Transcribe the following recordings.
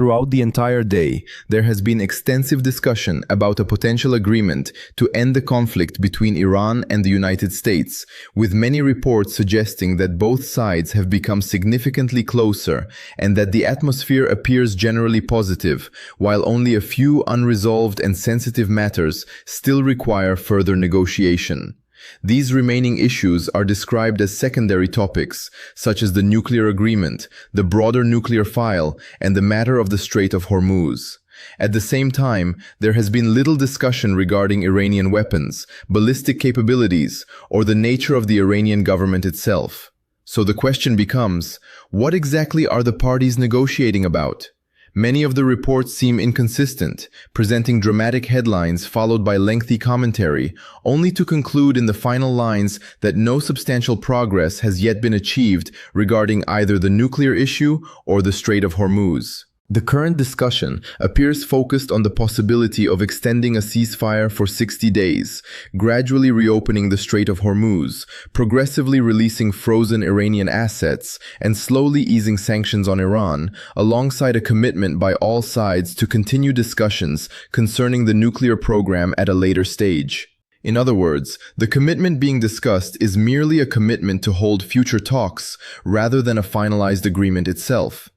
Throughout the entire day, there has been extensive discussion about a potential agreement to end the conflict between Iran and the United States, with many reports suggesting that both sides have become significantly closer and that the atmosphere appears generally positive, while only a few unresolved and sensitive matters still require further negotiation. These remaining issues are described as secondary topics, such as the nuclear agreement, the broader nuclear file, and the matter of the Strait of Hormuz. At the same time, there has been little discussion regarding Iranian weapons, ballistic capabilities, or the nature of the Iranian government itself. So the question becomes, what exactly are the parties negotiating about? Many of the reports seem inconsistent, presenting dramatic headlines followed by lengthy commentary, only to conclude in the final lines that no substantial progress has yet been achieved regarding either the nuclear issue or the Strait of Hormuz. The current discussion appears focused on the possibility of extending a ceasefire for 60 days, gradually reopening the Strait of Hormuz, progressively releasing frozen Iranian assets, and slowly easing sanctions on Iran, alongside a commitment by all sides to continue discussions concerning the nuclear program at a later stage. In other words, the commitment being discussed is merely a commitment to hold future talks rather than a finalized agreement itself.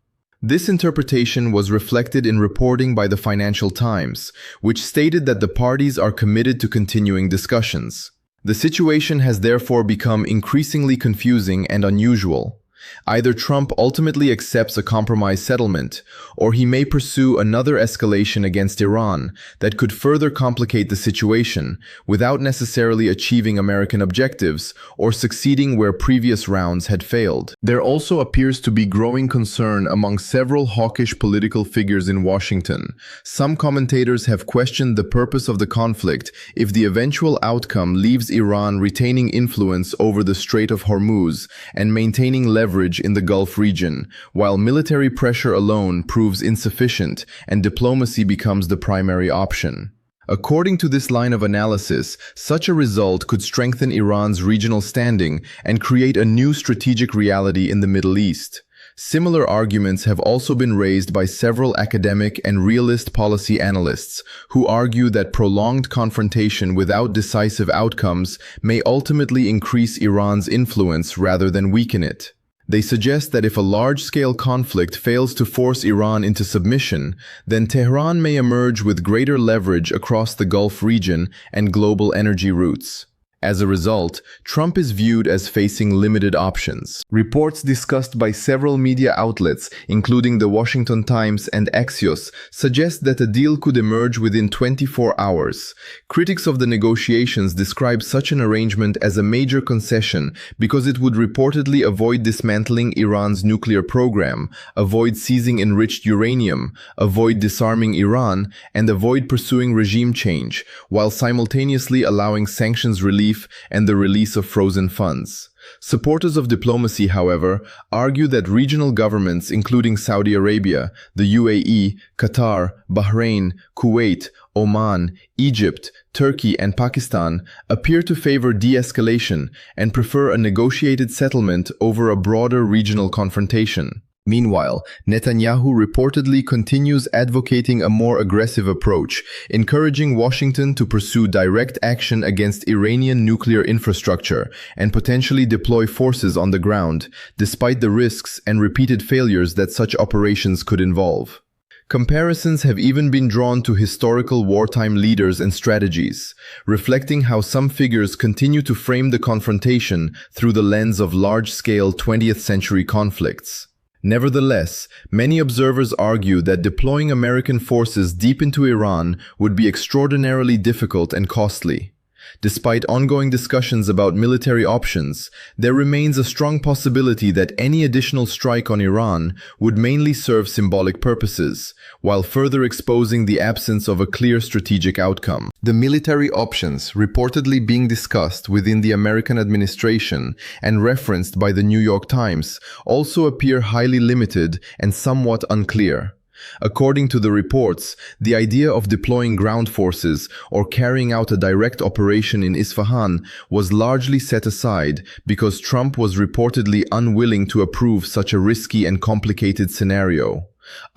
This interpretation was reflected in reporting by the Financial Times, which stated that the parties are committed to continuing discussions. The situation has therefore become increasingly confusing and unusual. Either Trump ultimately accepts a compromise settlement, or he may pursue another escalation against Iran that could further complicate the situation without necessarily achieving American objectives or succeeding where previous rounds had failed. There also appears to be growing concern among several hawkish political figures in Washington. Some commentators have questioned the purpose of the conflict if the eventual outcome leaves Iran retaining influence over the Strait of Hormuz and maintaining leverage in the Gulf region, while military pressure alone proves insufficient and diplomacy becomes the primary option. According to this line of analysis, such a result could strengthen Iran's regional standing and create a new strategic reality in the Middle East. Similar arguments have also been raised by several academic and realist policy analysts, who argue that prolonged confrontation without decisive outcomes may ultimately increase Iran's influence rather than weaken it. They suggest that if a large-scale conflict fails to force Iran into submission, then Tehran may emerge with greater leverage across the Gulf region and global energy routes. As a result, Trump is viewed as facing limited options. Reports discussed by several media outlets, including the Washington Times and Axios, suggest that a deal could emerge within 24 hours. Critics of the negotiations describe such an arrangement as a major concession because it would reportedly avoid dismantling Iran's nuclear program, avoid seizing enriched uranium, avoid disarming Iran, and avoid pursuing regime change, while simultaneously allowing sanctions relief and the release of frozen funds. Supporters of diplomacy, however, argue that regional governments including Saudi Arabia, the UAE, Qatar, Bahrain, Kuwait, Oman, Egypt, Turkey, and Pakistan appear to favor de-escalation and prefer a negotiated settlement over a broader regional confrontation. Meanwhile, Netanyahu reportedly continues advocating a more aggressive approach, encouraging Washington to pursue direct action against Iranian nuclear infrastructure and potentially deploy forces on the ground, despite the risks and repeated failures that such operations could involve. Comparisons have even been drawn to historical wartime leaders and strategies, reflecting how some figures continue to frame the confrontation through the lens of large-scale 20th-century conflicts. Nevertheless, many observers argue that deploying American forces deep into Iran would be extraordinarily difficult and costly. Despite ongoing discussions about military options, there remains a strong possibility that any additional strike on Iran would mainly serve symbolic purposes, while further exposing the absence of a clear strategic outcome. The military options reportedly being discussed within the American administration and referenced by the New York Times also appear highly limited and somewhat unclear. According to the reports, the idea of deploying ground forces or carrying out a direct operation in Isfahan was largely set aside because Trump was reportedly unwilling to approve such a risky and complicated scenario.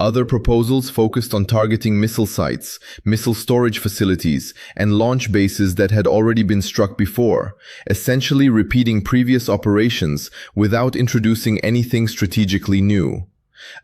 Other proposals focused on targeting missile sites, missile storage facilities, and launch bases that had already been struck before, essentially repeating previous operations without introducing anything strategically new.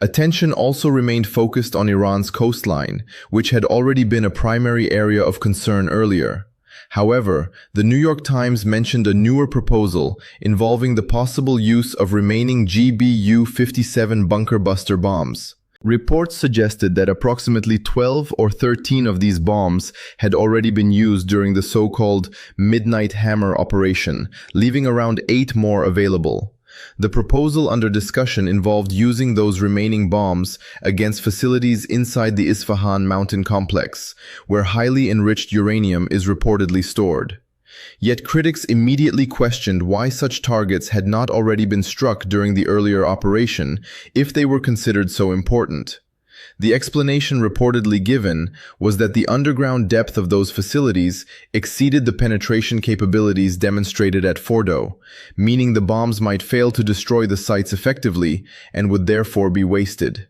Attention also remained focused on Iran's coastline, which had already been a primary area of concern earlier. However, the New York Times mentioned a newer proposal involving the possible use of remaining GBU-57 bunker buster bombs. Reports suggested that approximately 12 or 13 of these bombs had already been used during the so-called Midnight Hammer operation, leaving around 8 more available. The proposal under discussion involved using those remaining bombs against facilities inside the Isfahan mountain complex, where highly enriched uranium is reportedly stored. Yet critics immediately questioned why such targets had not already been struck during the earlier operation, if they were considered so important. The explanation reportedly given was that the underground depth of those facilities exceeded the penetration capabilities demonstrated at Fordo, meaning the bombs might fail to destroy the sites effectively and would therefore be wasted.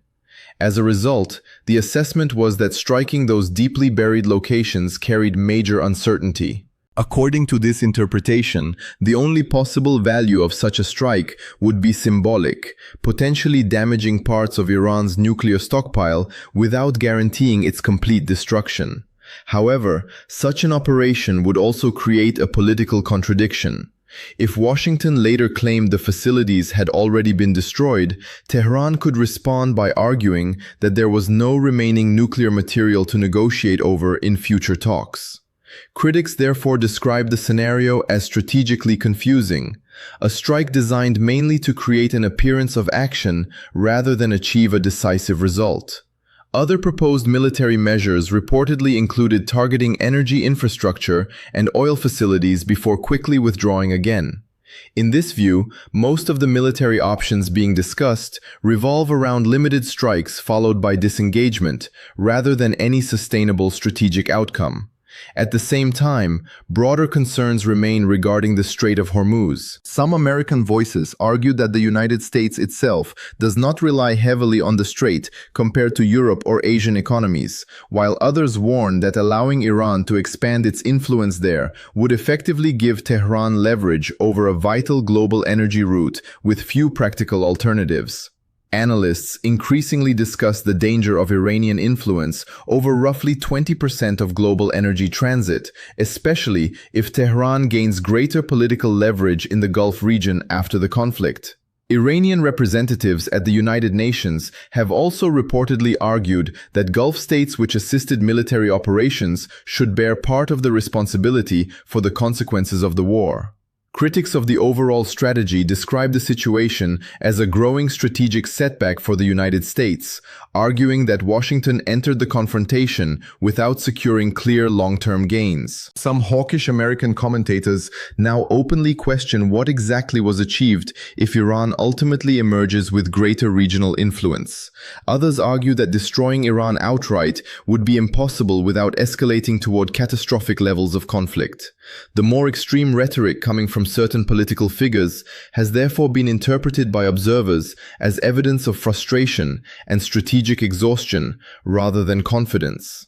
As a result, the assessment was that striking those deeply buried locations carried major uncertainty. According to this interpretation, the only possible value of such a strike would be symbolic, potentially damaging parts of Iran's nuclear stockpile without guaranteeing its complete destruction. However, such an operation would also create a political contradiction. If Washington later claimed the facilities had already been destroyed, Tehran could respond by arguing that there was no remaining nuclear material to negotiate over in future talks. Critics therefore describe the scenario as strategically confusing, a strike designed mainly to create an appearance of action rather than achieve a decisive result. Other proposed military measures reportedly included targeting energy infrastructure and oil facilities before quickly withdrawing again. In this view, most of the military options being discussed revolve around limited strikes followed by disengagement, rather than any sustainable strategic outcome. At the same time, broader concerns remain regarding the Strait of Hormuz. Some American voices argued that the United States itself does not rely heavily on the strait compared to Europe or Asian economies, while others warned that allowing Iran to expand its influence there would effectively give Tehran leverage over a vital global energy route with few practical alternatives. Analysts increasingly discuss the danger of Iranian influence over roughly 20% of global energy transit, especially if Tehran gains greater political leverage in the Gulf region after the conflict. Iranian representatives at the United Nations have also reportedly argued that Gulf states which assisted military operations should bear part of the responsibility for the consequences of the war. Critics of the overall strategy describe the situation as a growing strategic setback for the United States, arguing that Washington entered the confrontation without securing clear long-term gains. Some hawkish American commentators now openly question what exactly was achieved if Iran ultimately emerges with greater regional influence. Others argue that destroying Iran outright would be impossible without escalating toward catastrophic levels of conflict. The more extreme rhetoric coming from certain political figures has therefore been interpreted by observers as evidence of frustration and strategic exhaustion rather than confidence.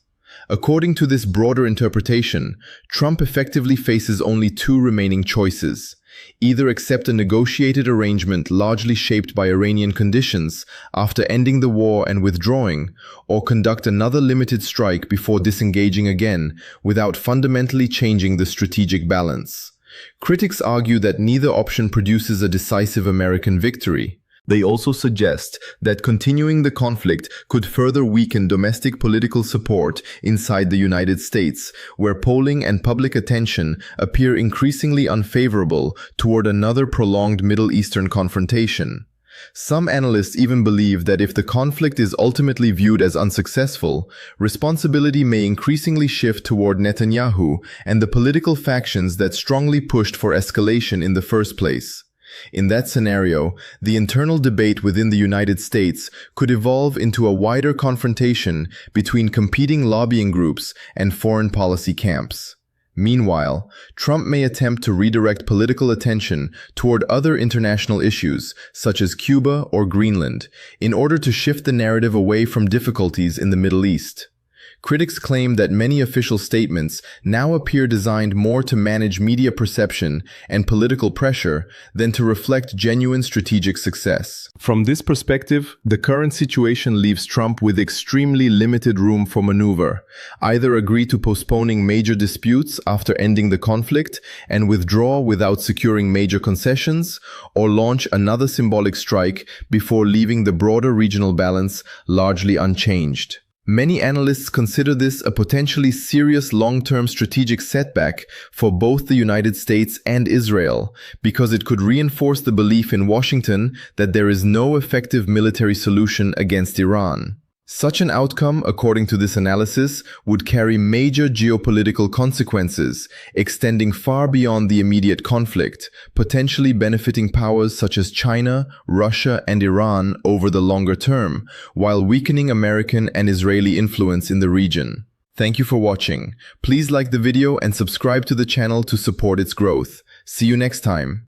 According to this broader interpretation, Trump effectively faces only two remaining choices: either accept a negotiated arrangement largely shaped by Iranian conditions after ending the war and withdrawing, or conduct another limited strike before disengaging again without fundamentally changing the strategic balance. Critics argue that neither option produces a decisive American victory. They also suggest that continuing the conflict could further weaken domestic political support inside the United States, where polling and public attention appear increasingly unfavorable toward another prolonged Middle Eastern confrontation. Some analysts even believe that if the conflict is ultimately viewed as unsuccessful, responsibility may increasingly shift toward Netanyahu and the political factions that strongly pushed for escalation in the first place. In that scenario, the internal debate within the United States could evolve into a wider confrontation between competing lobbying groups and foreign policy camps. Meanwhile, Trump may attempt to redirect political attention toward other international issues, such as Cuba or Greenland, in order to shift the narrative away from difficulties in the Middle East. Critics claim that many official statements now appear designed more to manage media perception and political pressure than to reflect genuine strategic success. From this perspective, the current situation leaves Trump with extremely limited room for maneuver. Either agree to postponing major disputes after ending the conflict and withdraw without securing major concessions, or launch another symbolic strike before leaving the broader regional balance largely unchanged. Many analysts consider this a potentially serious long-term strategic setback for both the United States and Israel, because it could reinforce the belief in Washington that there is no effective military solution against Iran. Such an outcome, according to this analysis, would carry major geopolitical consequences, extending far beyond the immediate conflict, potentially benefiting powers such as China, Russia, and Iran over the longer term, while weakening American and Israeli influence in the region. Thank you for watching. Please like the video and subscribe to the channel to support its growth. See you next time.